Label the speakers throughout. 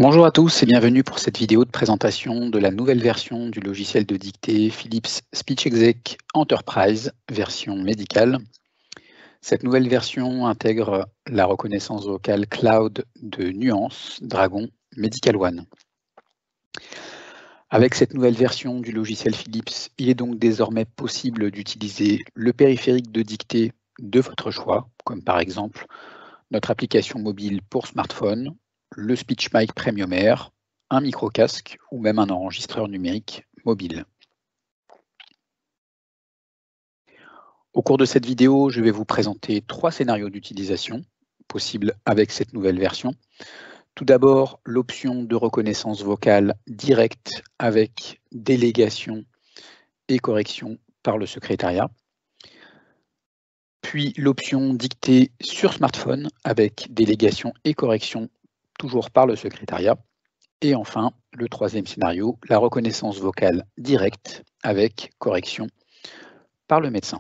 Speaker 1: Bonjour à tous et bienvenue pour cette vidéo de présentation de la nouvelle version du logiciel de dictée Philips SpeechExec Enterprise, version médicale. Cette nouvelle version intègre la reconnaissance vocale cloud de Nuance, Dragon, Medical One. Avec cette nouvelle version du logiciel Philips, il est donc désormais possible d'utiliser le périphérique de dictée de votre choix, comme par exemple notre application mobile pour smartphone, le SpeechMic Premium Air, un micro-casque ou même un enregistreur numérique mobile. Au cours de cette vidéo, je vais vous présenter 3 scénarios d'utilisation possibles avec cette nouvelle version. Tout d'abord, l'option de reconnaissance vocale directe avec délégation et correction par le secrétariat. Puis l'option dictée sur smartphone avec délégation et correction toujours par le secrétariat. Et enfin, le troisième scénario, la reconnaissance vocale directe avec correction par le médecin.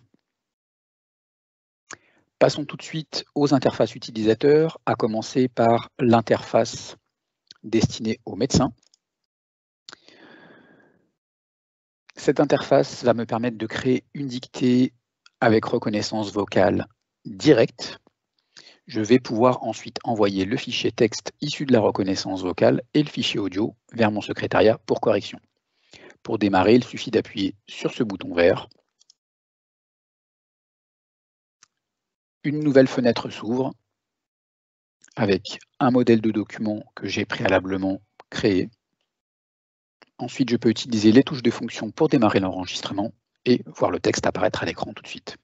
Speaker 1: Passons tout de suite aux interfaces utilisateurs, à commencer par l'interface destinée aux médecins. Cette interface va me permettre de créer une dictée avec reconnaissance vocale directe. Je vais pouvoir ensuite envoyer le fichier texte issu de la reconnaissance vocale et le fichier audio vers mon secrétariat pour correction. Pour démarrer, il suffit d'appuyer sur ce bouton vert. Une nouvelle fenêtre s'ouvre avec un modèle de document que j'ai préalablement créé. Ensuite, je peux utiliser les touches de fonction pour démarrer l'enregistrement et voir le texte apparaître à l'écran tout de suite.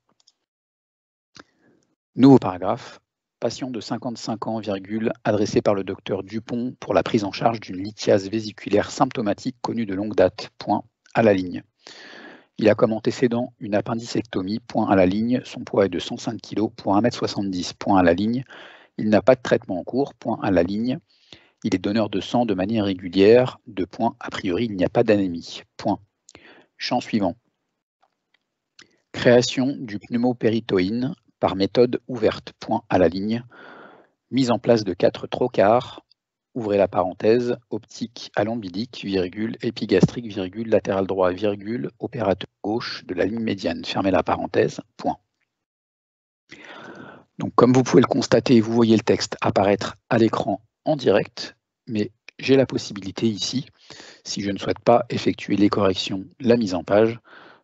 Speaker 1: Nouveau paragraphe. Patient de 55 ans, adressé par le docteur Dupont pour la prise en charge d'une lithiase vésiculaire symptomatique connue de longue date, point à la ligne. Il a comme antécédent une appendicectomie, point à la ligne. Son poids est de 105 kg, point 1m70, point à la ligne. Il n'a pas de traitement en cours, point à la ligne. Il est donneur de sang de manière régulière, de point, a priori, il n'y a pas d'anémie, point. Champ suivant. Création du pneumopéritoïne par méthode ouverte, point à la ligne. Mise en place de 4 trocars, ouvrez la parenthèse, optique à l'ombilique, virgule, épigastrique, virgule, latéral droit, virgule, opérateur gauche de la ligne médiane, fermez la parenthèse, point. Donc, comme vous pouvez le constater, vous voyez le texte apparaître à l'écran en direct, mais j'ai la possibilité ici, si je ne souhaite pas effectuer les corrections, la mise en page,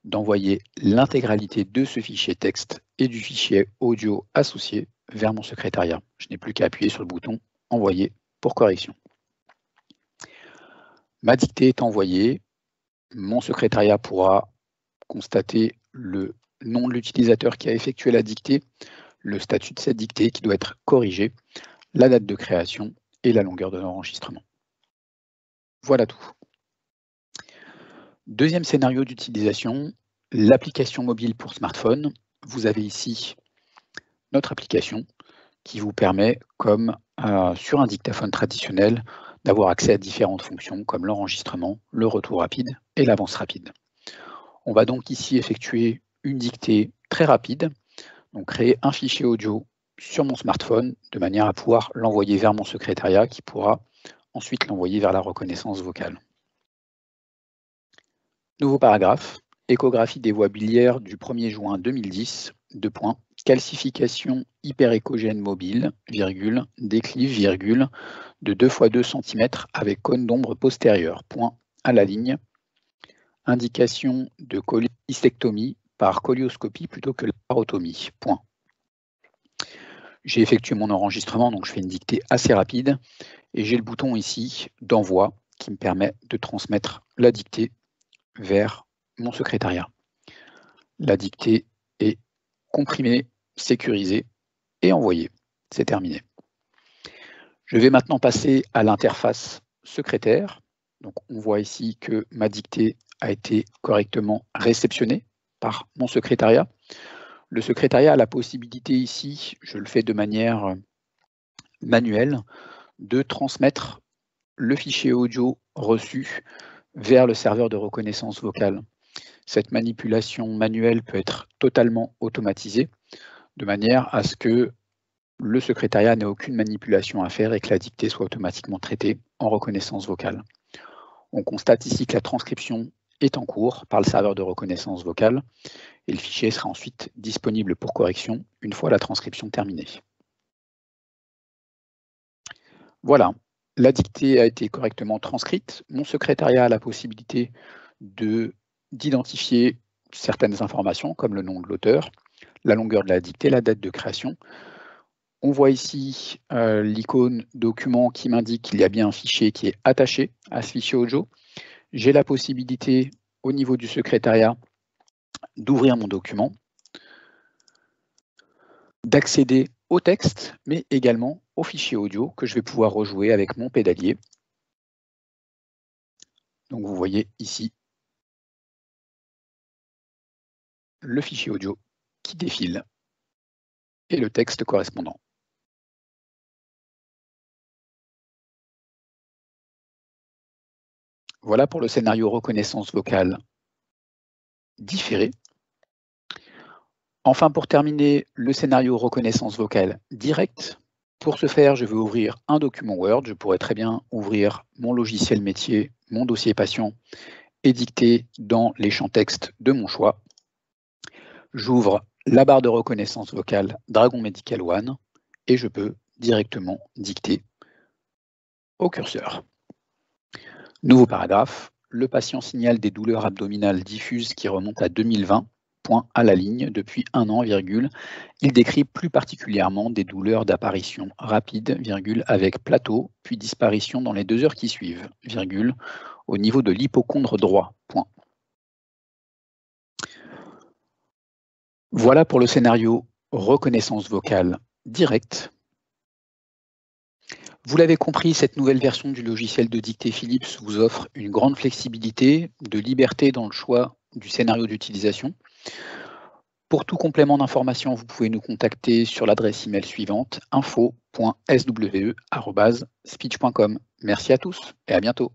Speaker 1: d'envoyer l'intégralité de ce fichier texte et du fichier audio associé vers mon secrétariat. Je n'ai plus qu'à appuyer sur le bouton « Envoyer » pour correction. Ma dictée est envoyée. Mon secrétariat pourra constater le nom de l'utilisateur qui a effectué la dictée, le statut de cette dictée qui doit être corrigé, la date de création et la longueur de l'enregistrement. Voilà tout. Deuxième scénario d'utilisation, l'application mobile pour smartphone. Vous avez ici notre application qui vous permet, comme sur un dictaphone traditionnel, d'avoir accès à différentes fonctions comme l'enregistrement, le retour rapide et l'avance rapide. On va donc ici effectuer une dictée très rapide, donc créer un fichier audio sur mon smartphone de manière à pouvoir l'envoyer vers mon secrétariat qui pourra ensuite l'envoyer vers la reconnaissance vocale. Nouveau paragraphe, échographie des voies biliaires du 1er juin 2010, calcification hyperéchogène mobile, virgule, déclive, virgule, de 2 x 2 cm avec cône d'ombre postérieure, point à la ligne, indication de cholecystectomie par colioscopie plutôt que laparotomie, point. J'ai effectué mon enregistrement, donc je fais une dictée assez rapide, et j'ai le bouton ici d'envoi qui me permet de transmettre la dictée vers mon secrétariat. La dictée est comprimée, sécurisée et envoyée. C'est terminé. Je vais maintenant passer à l'interface secrétaire. Donc, on voit ici que ma dictée a été correctement réceptionnée par mon secrétariat. Le secrétariat a la possibilité ici, je le fais de manière manuelle, de transmettre le fichier audio reçu vers le serveur de reconnaissance vocale. Cette manipulation manuelle peut être totalement automatisée, de manière à ce que le secrétariat n'a aucune manipulation à faire et que la dictée soit automatiquement traitée en reconnaissance vocale. On constate ici que la transcription est en cours par le serveur de reconnaissance vocale et le fichier sera ensuite disponible pour correction une fois la transcription terminée. Voilà, la dictée a été correctement transcrite. Mon secrétariat a la possibilité d'identifier certaines informations comme le nom de l'auteur, la longueur de la dictée, la date de création. On voit ici l'icône document qui m'indique qu'il y a bien un fichier qui est attaché à ce fichier audio. J'ai la possibilité au niveau du secrétariat d'ouvrir mon document, d'accéder au texte, mais également au fichier audio que je vais pouvoir rejouer avec mon pédalier. Donc vous voyez ici le fichier audio qui défile et le texte correspondant. Voilà pour le scénario reconnaissance vocale différé. Enfin, pour terminer, le scénario reconnaissance vocale directe. Pour ce faire, je vais ouvrir un document Word. Je pourrais très bien ouvrir mon logiciel métier, mon dossier patient et dicter dans les champs texte de mon choix. J'ouvre la barre de reconnaissance vocale Dragon Medical One et je peux directement dicter au curseur. Nouveau paragraphe. Le patient signale des douleurs abdominales diffuses qui remontent à 2020. Point à la ligne depuis 1 an, virgule. Il décrit plus particulièrement des douleurs d'apparition rapide, virgule, avec plateau, puis disparition dans les 2 heures qui suivent, virgule, au niveau de l'hypocondre droit. Point. Voilà pour le scénario reconnaissance vocale directe. Vous l'avez compris, cette nouvelle version du logiciel de dictée Philips vous offre une grande flexibilité, de liberté dans le choix du scénario d'utilisation. Pour tout complément d'information, vous pouvez nous contacter sur l'adresse email suivante info.swe@speech.com. Merci à tous et à bientôt.